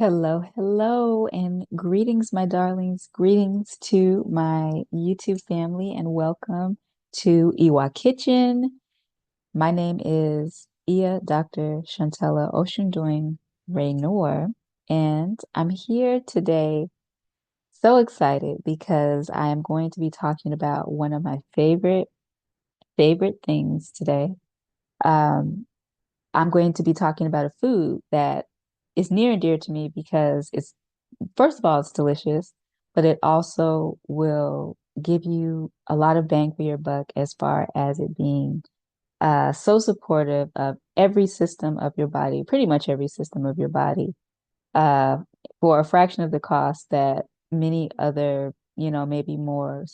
Hello, hello, and greetings, my darlings. Greetings to my YouTube family, and welcome to Iwa Kitchen. My name is Dr. Shantella Oshundoin Raynor, and I'm here today so excited because I am going to be talking about one of my favorite things today. Um, I'm going to be talking about a food that is near and dear to me because it's first of all, it's delicious, but it also will give you a lot of bang for your buck as far as it being so supportive of every system of your body, pretty much every system of your body, uh, for a fraction of the cost that many other, maybe more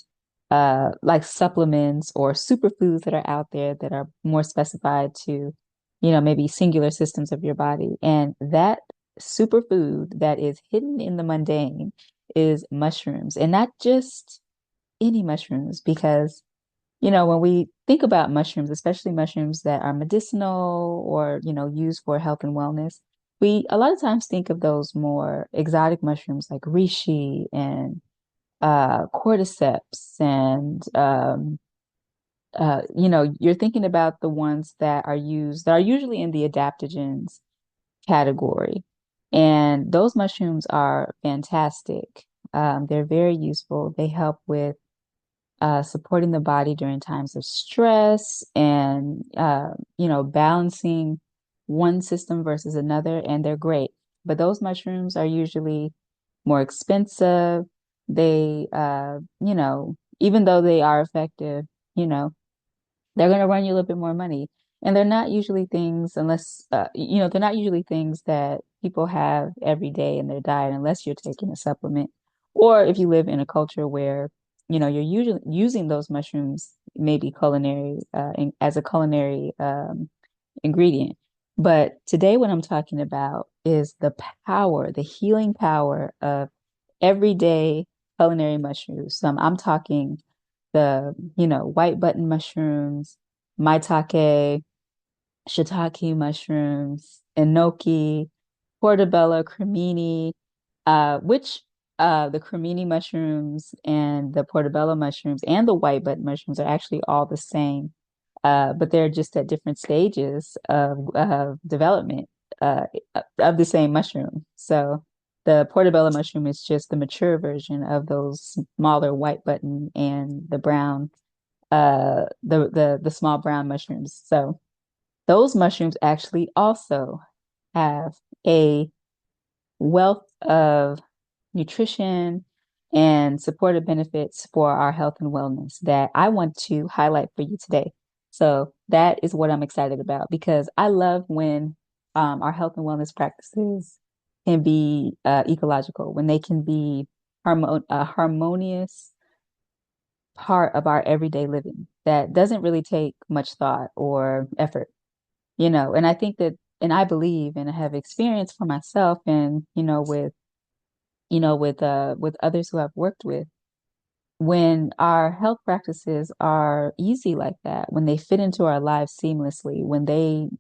like supplements or superfoods that are out there that are more specified to, maybe singular systems of your body. And that superfood that is hidden in the mundane is mushrooms, and not just any mushrooms, because when we think about mushrooms, especially mushrooms that are medicinal or, used for health and wellness, we a lot of times think of those more exotic mushrooms like reishi and cordyceps and you're thinking about the ones that are usually in the adaptogens category. And those mushrooms are fantastic. They're very useful. They help with supporting the body during times of stress and, balancing one system versus another. And they're great. But those mushrooms are usually more expensive. Even though they are effective, you know, they're going to run you a little bit more money. And they're not usually things, they're not usually things that people have every day in their diet unless you're taking a supplement. Or if you live in a culture where, you're usually using those mushrooms, maybe as a culinary ingredient. But today, what I'm talking about is the healing power of everyday culinary mushrooms. I'm talking the, white button mushrooms, maitake, shiitake mushrooms, enoki, portobello, cremini, which the cremini mushrooms and the portobello mushrooms and the white button mushrooms are actually all the same, but they're just at different stages of development uh, of the same mushroom. So the portobello mushroom is just the mature version of those smaller white button and the brown, the small brown mushrooms. So those mushrooms actually also have a wealth of nutrition and supportive benefits for our health and wellness that I want to highlight for you today. So that is what I'm excited about because I love when our health and wellness practices can be ecological, when they can be a harmonious part of our everyday living that doesn't really take much thought or effort, and I think that, and I believe and have experienced for myself and, with others who I've worked with, when our health practices are easy like that, when they fit into our lives seamlessly, when they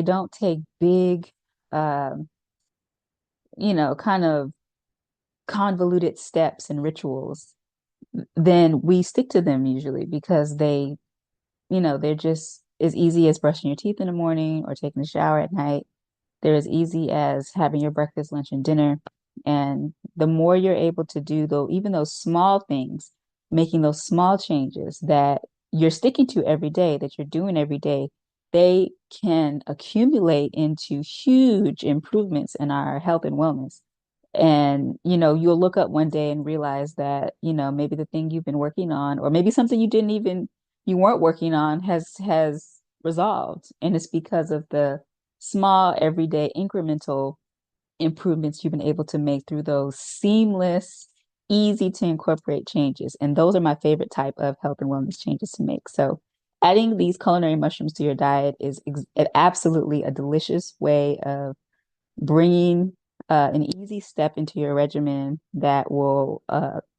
don't take big, um, kind of convoluted steps and rituals, then we stick to them usually because they're just as easy as brushing your teeth in the morning or taking a shower at night. They're as easy as having your breakfast, lunch, and dinner. And the more you're able to do, though, even those small things, making those small changes that you're sticking to every day, that you're doing every day, they can accumulate into huge improvements in our health and wellness. And, you'll look up one day and realize that, maybe the thing you've been working on, or maybe something you weren't working on has resolved. And it's because of the small, everyday, incremental improvements you've been able to make through those seamless, easy to incorporate changes. And those are my favorite type of health and wellness changes to make. So adding these culinary mushrooms to your diet is absolutely a delicious way of bringing an easy step into your regimen that will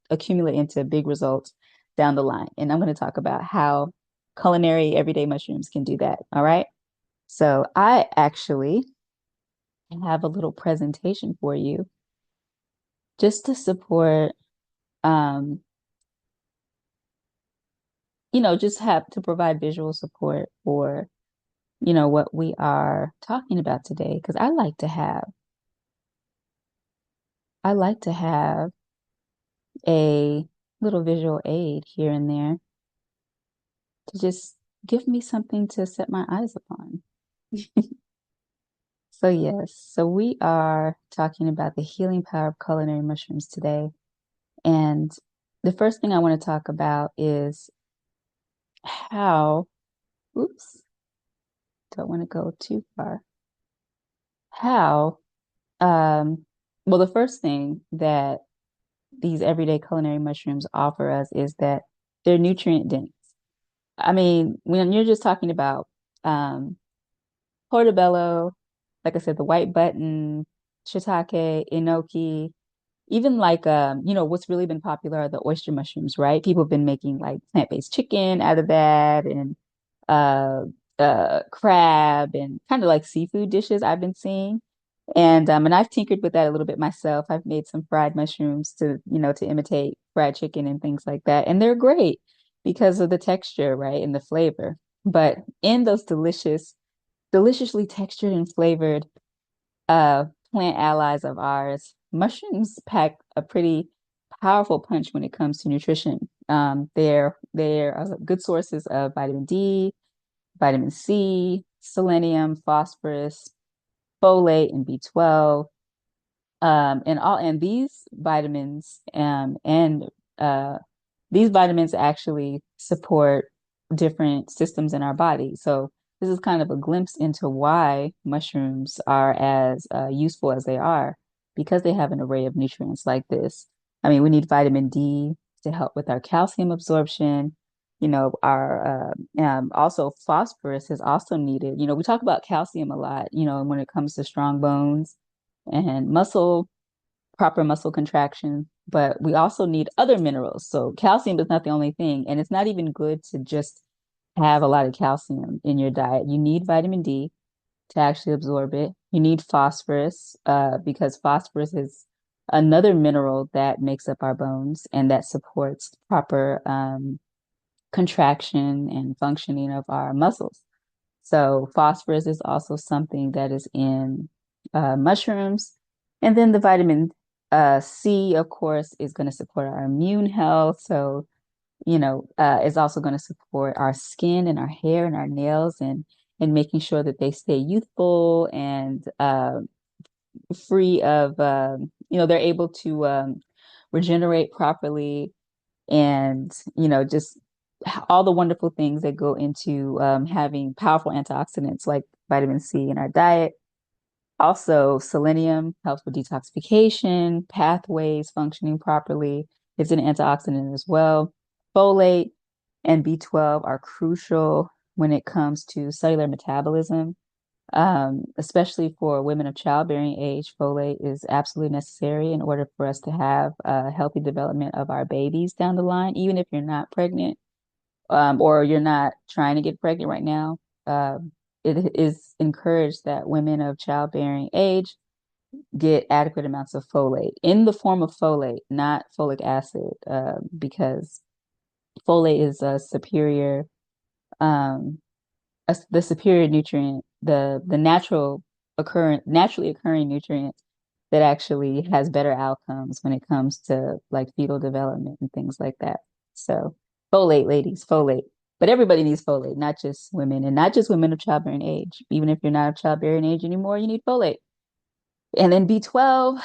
accumulate into big results down the line. And I'm going to talk about how culinary everyday mushrooms can do that. All right. So I actually have a little presentation for you just to support, um, just have to provide visual support for, what we are talking about today. Because I like to have a little visual aid here and there to just give me something to set my eyes upon. So yes, so we are talking about the healing power of culinary mushrooms today. And the first thing I want to talk about is how, oops, don't want to go too far. How, um, well, the first thing that these everyday culinary mushrooms offer us is that they're nutrient dense. I mean, when you're just talking about portobello, like I said, the white button, shiitake, enoki, even like what's really been popular are the oyster mushrooms, right? People have been making like plant-based chicken out of that and uh crab and kind of like seafood dishes I've been seeing. And I've tinkered with that a little bit myself. I've made some fried mushrooms to imitate fried chicken and things like that. And they're great because of the texture, right? And the flavor. But in those deliciously textured and flavored uh plant allies of ours, mushrooms pack a pretty powerful punch when it comes to nutrition. They're good sources of vitamin D, vitamin C, selenium, phosphorus, folate, and B12. And uh these vitamins actually support different systems in our body. So this is kind of a glimpse into why mushrooms are as useful as they are because they have an array of nutrients like this. I mean, we need vitamin D to help with our calcium absorption. Our also phosphorus is also needed. We talk about calcium a lot, when it comes to strong bones and proper muscle contraction, but we also need other minerals. So calcium is not the only thing, and it's not even good to just have a lot of calcium in your diet. You need vitamin D to actually absorb it. You need phosphorus, because phosphorus is another mineral that makes up our bones and that supports proper contraction and functioning of our muscles. So phosphorus is also something that is in mushrooms. And then the vitamin C, of course, is going to support our immune health. So, is also going to support our skin and our hair and our nails and making sure that they stay youthful and free of, they're able to regenerate properly and just all the wonderful things that go into having powerful antioxidants like vitamin C in our diet. Also, selenium helps with detoxification, pathways functioning properly. It's an antioxidant as well. Folate and B12 are crucial when it comes to cellular metabolism, especially for women of childbearing age. Folate is absolutely necessary in order for us to have a healthy development of our babies down the line, even if you're not pregnant, or you're not trying to get pregnant right now. It is encouraged that women of childbearing age get adequate amounts of folate in the form of folate, not folic acid, because folate is um, the superior nutrient, the naturally occurring nutrient that actually has better outcomes when it comes to like fetal development and things like that. So folate, ladies, folate. But everybody needs folate, not just women, and not just women of childbearing age. Even if you're not of childbearing age anymore, you need folate. And then B12,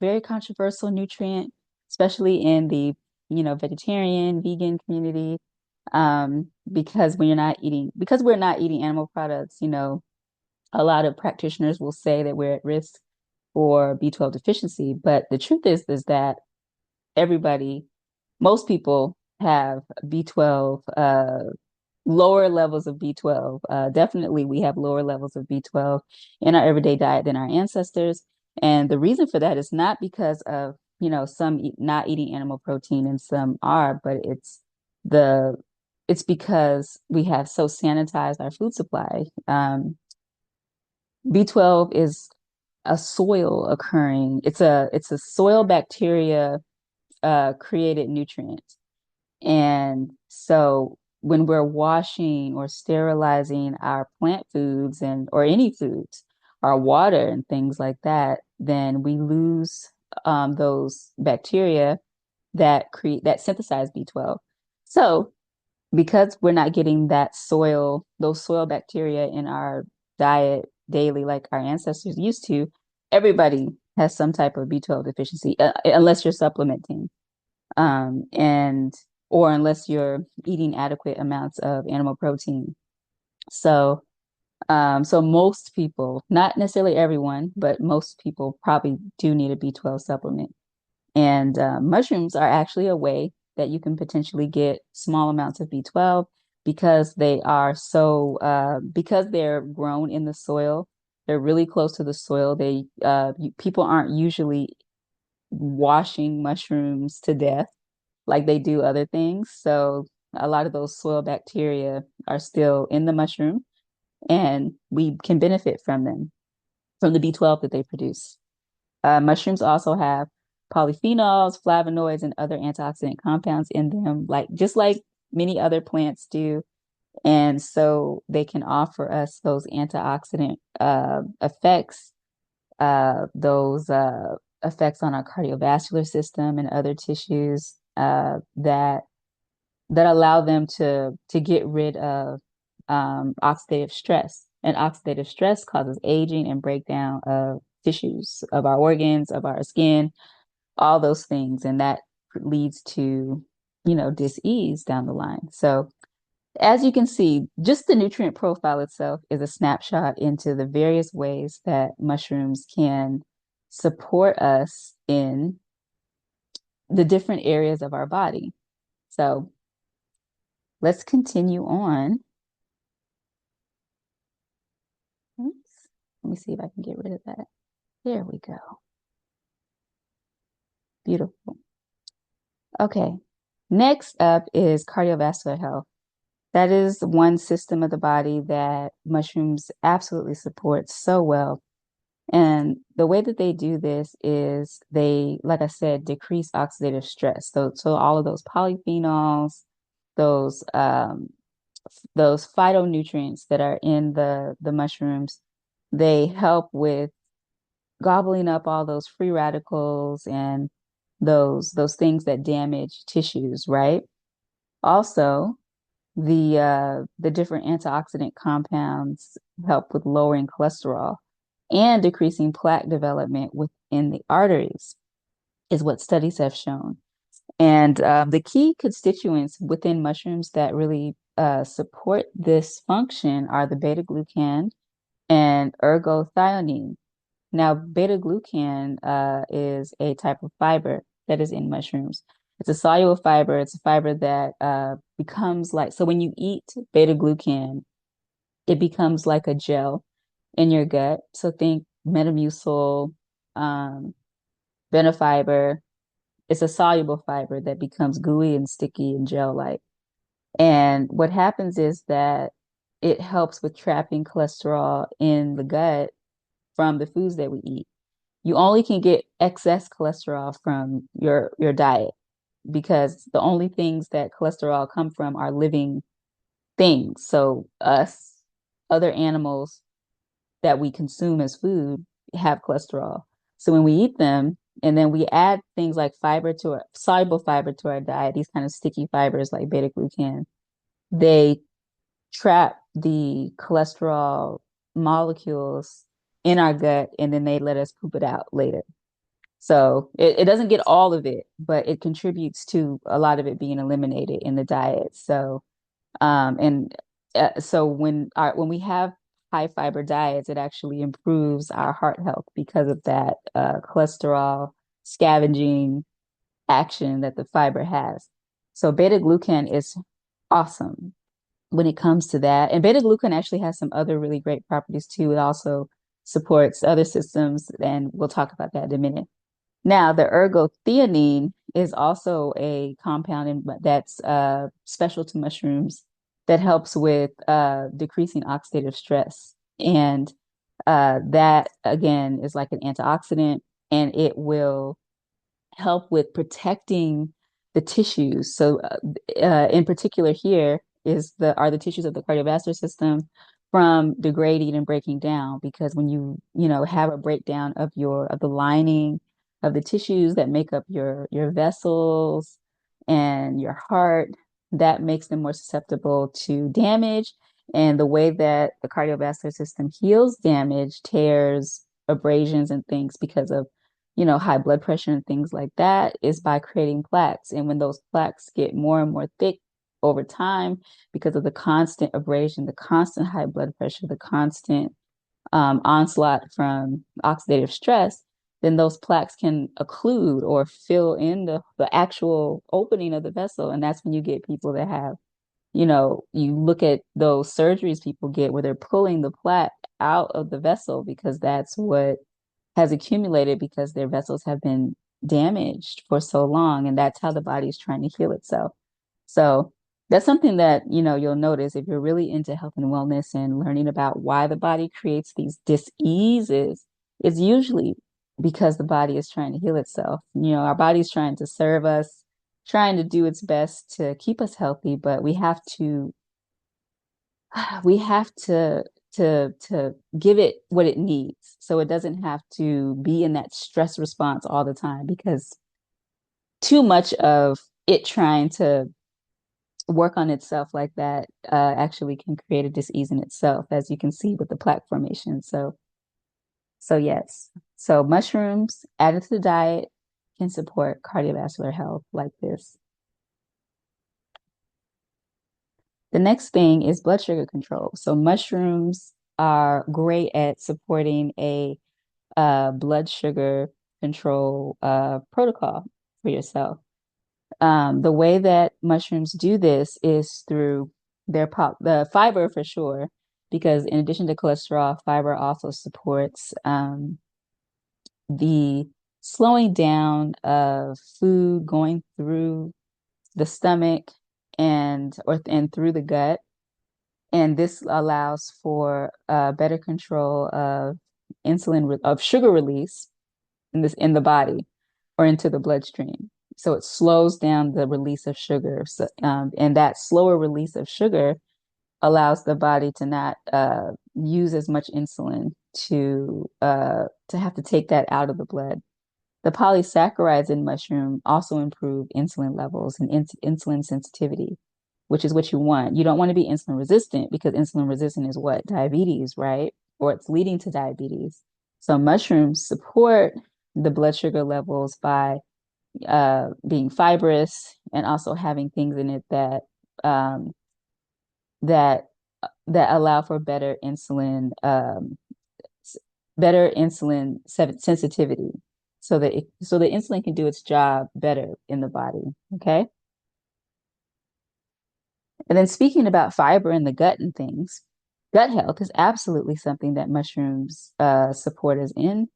very controversial nutrient, especially in the, vegetarian, vegan community, because we're not eating animal products, a lot of practitioners will say that we're at risk for B12 deficiency. But the truth is that everybody, most people have B12, lower levels of B12. Definitely, we have lower levels of B12 in our everyday diet than our ancestors. And the reason for that is not because of, some not eating animal protein and some are, but the, it's because we have so sanitized our food supply. B12 is a soil occurring. It's a soil bacteria created nutrient. And so when we're washing or sterilizing our plant foods and or any foods, our water and things like that, then we lose those bacteria that synthesize B12. So because we're not getting those soil bacteria in our diet daily like our ancestors used to, everybody has some type of B12 deficiency, unless you're supplementing, and or unless you're eating adequate amounts of animal protein. So, so most people, not necessarily everyone, but most people probably do need a B12 supplement. And mushrooms are actually a way that you can potentially get small amounts of B12 because because they're grown in the soil. They're really close to the soil. People aren't usually washing mushrooms to death like they do other things. So a lot of those soil bacteria are still in the mushroom, and we can benefit from them, from the B12 that they produce. Mushrooms also have polyphenols, flavonoids, and other antioxidant compounds in them, like just like many other plants do. And so they can offer us those antioxidant effects, those effects on our cardiovascular system and other tissues that allow them to get rid of oxidative stress. And oxidative stress causes aging and breakdown of tissues, of our organs, of our skin, all those things, and that leads to, dis-ease down the line. So as you can see, just the nutrient profile itself is a snapshot into the various ways that mushrooms can support us in the different areas of our body. So let's continue on. Oops. Let me see if I can get rid of that. There we go. Beautiful. Okay. Next up is cardiovascular health. That is one system of the body that mushrooms absolutely support so well. And the way that they do this is they, like I said, decrease oxidative stress. So all of those polyphenols, those those phytonutrients that are in the mushrooms, they help with gobbling up all those free radicals and those things that damage tissues, right? Also, the different antioxidant compounds help with lowering cholesterol and decreasing plaque development within the arteries, is what studies have shown. And the key constituents within mushrooms that really support this function are the beta glucan and ergothioneine. Now, beta glucan is a type of fiber that is in mushrooms. It's a soluble fiber. It's a fiber that becomes like, so when you eat beta glucan, it becomes like a gel in your gut. So think Metamucil, um, Benefiber. It's a soluble fiber that becomes gooey and sticky and gel-like. And what happens is that it helps with trapping cholesterol in the gut from the foods that we eat. You only can get excess cholesterol from your diet because the only things that cholesterol come from are living things. So us, other animals that we consume as food have cholesterol. So when we eat them and then we add things like fiber to our soluble fiber to our diet, these kind of sticky fibers like beta glucan, they trap the cholesterol molecules in our gut and then they let us poop it out later. So it doesn't get all of it, but it contributes to a lot of it being eliminated in the diet. So and so when we have high fiber diets, it actually improves our heart health because of that cholesterol scavenging action that the fiber has. So beta glucan is awesome when it comes to that. And beta glucan actually has some other really great properties too. It also supports other systems, and we'll talk about that in a minute. Now, the ergothioneine is also a compound that's special to mushrooms that helps with decreasing oxidative stress. And that again is like an antioxidant, and it will help with protecting the tissues. So, in particular, here is the are the tissues of the cardiovascular system from degrading and breaking down. Because when you have a breakdown of the lining of the tissues that make up your vessels and your heart, that makes them more susceptible to damage. And the way that the cardiovascular system heals damage, tears, abrasions, and things because of high blood pressure and things like that is by creating plaques. And when those plaques get more and more thick over time, because of the constant abrasion, the constant high blood pressure, the constant onslaught from oxidative stress, then those plaques can occlude or fill in the actual opening of the vessel. And that's when you get people that have, you look at those surgeries people get where they're pulling the plaque out of the vessel because that's what has accumulated because their vessels have been damaged for so long, and that's how the body is trying to heal itself. So that's something that, you'll notice if you're really into health and wellness and learning about why the body creates these diseases. It's usually because the body is trying to heal itself. Our body's trying to serve us, trying to do its best to keep us healthy, but we have to give it what it needs so it doesn't have to be in that stress response all the time, because too much of it trying to work on itself like that actually can create a disease in itself, as you can see with the plaque formation. So yes, so mushrooms added to the diet can support cardiovascular health like this. The next thing is blood sugar control. So mushrooms are great at supporting a blood sugar control protocol for yourself. The way that mushrooms do this is through the fiber for sure, because in addition to cholesterol, fiber also supports the slowing down of food going through the stomach and through the gut. And this allows for better control of of sugar release in the body or into the bloodstream. So it slows down the release of sugar. So, and that slower release of sugar allows the body to not use as much insulin to have to take that out of the blood. The polysaccharides in mushroom also improve insulin levels and insulin sensitivity, which is what you want. You don't want to be insulin resistant, because insulin resistant is what? Diabetes, right? Or it's leading to diabetes. So mushrooms support the blood sugar levels by being fibrous and also having things in it um, that that allow for better insulin sensitivity, so that so the insulin can do its job better in the body. Okay. And then speaking about fiber in the gut and things, gut health is absolutely something that mushrooms support us in.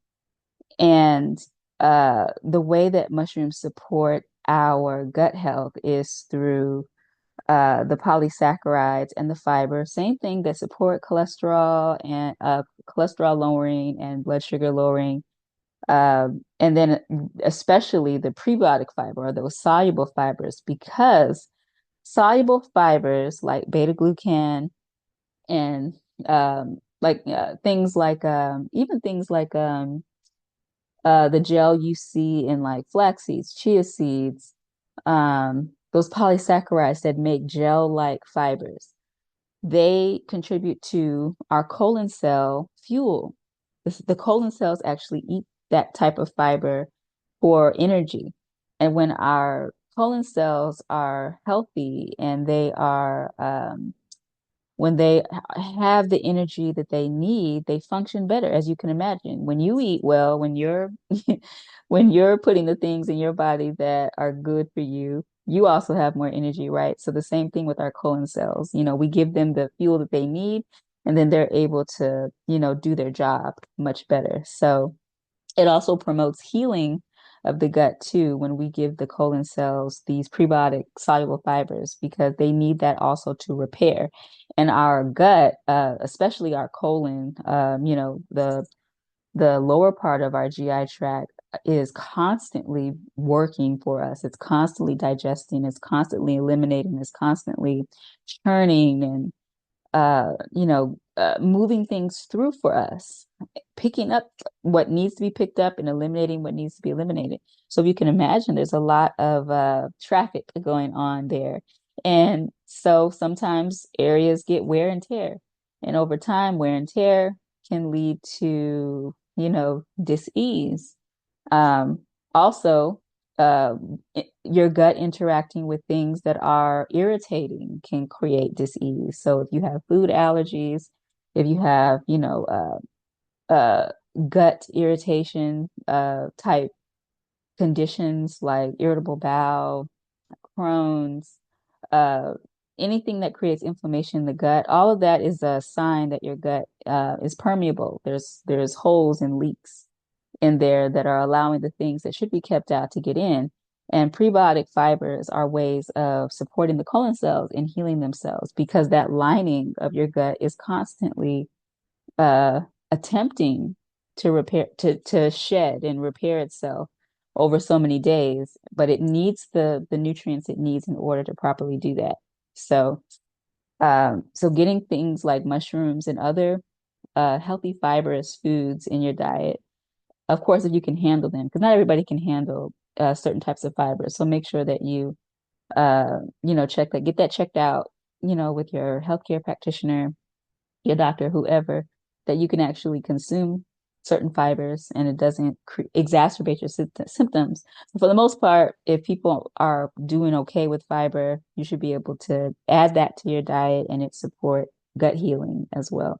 And the way that mushrooms support our gut health is through the polysaccharides and the fiber. Same thing that support cholesterol and cholesterol lowering and blood sugar lowering. And then especially the prebiotic fiber, or those soluble fibers, because soluble fibers like beta glucan and things like even things like the gel you see in like flax seeds, chia seeds, those polysaccharides that make gel-like fibers, they contribute to our colon cell fuel. The colon cells actually eat that type of fiber for energy. And when our colon cells are healthy and when they have the energy that they need, they function better, as you can imagine. When you eat well, when you're when you're putting the things in your body that are good for you, you also have more energy, right? So the same thing with our colon cells. We give them the fuel that they need, and then they're able to, do their job much better. So it also promotes healing of the gut too when we give the colon cells these prebiotic soluble fibers because they need that also to repair. And our gut, especially our colon, the lower part of our GI tract is constantly working for us. It's constantly digesting, it's constantly eliminating, it's constantly churning and moving things through for us, picking up what needs to be picked up and eliminating what needs to be eliminated. So if you can imagine, there's a lot of traffic going on there. And so sometimes areas get wear and tear. And over time, wear and tear can lead to, dis-ease. Um, Also, uh, your gut interacting with things that are irritating can create dis-ease. So if you have food allergies, if you have, gut irritation type conditions like irritable bowel, Crohn's, uh, anything that creates inflammation in the gut, all of that is a sign that your gut is permeable. There's holes and leaks in there that are allowing the things that should be kept out to get in. And prebiotic fibers are ways of supporting the colon cells and healing themselves because that lining of your gut is constantly uh, attempting to repair, to shed and repair itself over so many days, but it needs the nutrients it needs in order to properly do that. So, so getting things like mushrooms and other healthy fibrous foods in your diet, of course, if you can handle them, because not everybody can handle certain types of fibers. So make sure that check that, get that checked out, with your healthcare practitioner, your doctor, whoever, that you can actually consume certain fibers and it doesn't exacerbate your symptoms. So for the most part, if people are doing okay with fiber, you should be able to add that to your diet and it support gut healing as well.